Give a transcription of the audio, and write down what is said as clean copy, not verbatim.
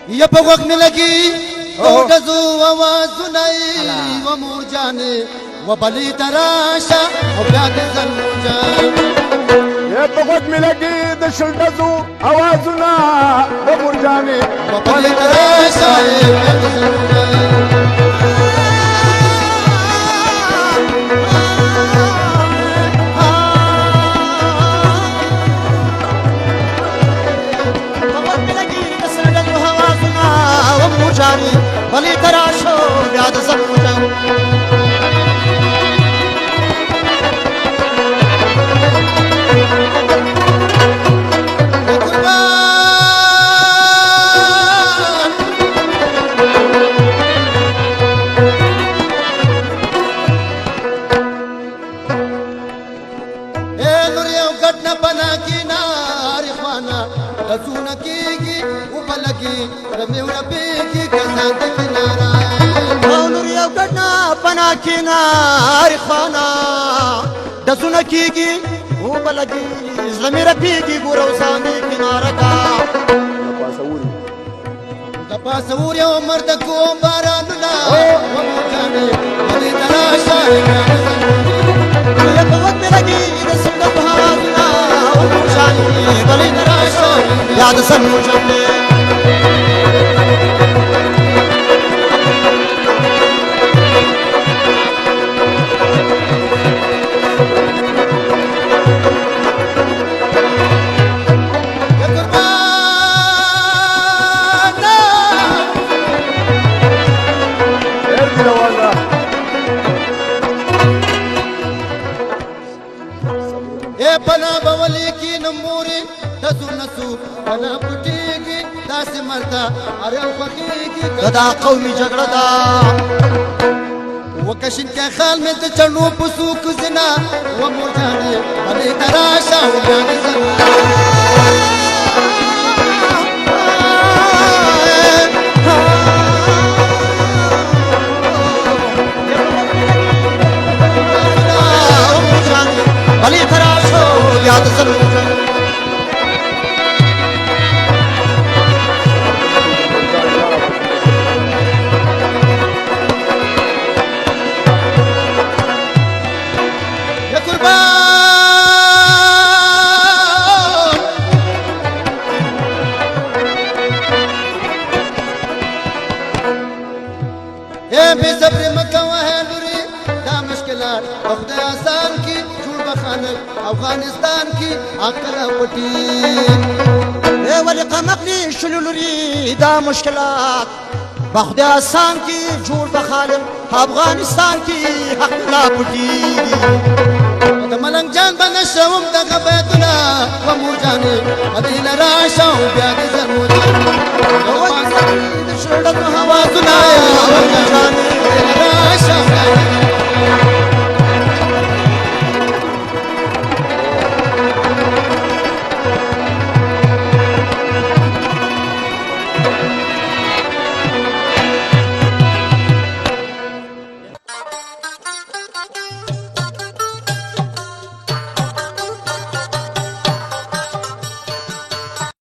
یا په وخت مې لګي او دزو आवाजونه و مور جانې و بلی تراشه او بیا د زنمور جان یا په وخت مې لګي د شل دزو आवाजونه و مور جانې و بلی تراشه او بیا د زنمور جان جاني بلي تراشو بیا د زنمور جان رسونه کیږي او بلګي رمي ورپېږي کسان د کنارا او نور یو ګډنا پنا کینار خوانا رسونه کیږي او بلګي زمي رپېږي ګورو سامي کنارا کا د پاسور یو مرد کو بارانونه و مجانه ولې تراشه یا په وخت مې لګي د سنت بهارونه او مجانه ولې تراشه یا د زنمور جان پنا بولی کی نموری تسو نسو پنا پټیږي داسې مرتا اره خوږیږي دا قومي جګړه ده وکشن کې خال مې ته چړو پسو کزنا و مور جانې بلې تراشه او جانې بلي تراشو بیا د زنمور جان یا قربان اے بے صبر مکه وه لوري دا مشکلات خدای آسان کی افغانستان کی عقل پټي اے ولي قمقلي شلولري دا مشکلات بخدای آسان کی جوړ بخالم افغانستان کی حق لا پټي د ملنګ جان بنشوم دغه بیتونه و مور جانې مدینه راشه بیا د زنمور جان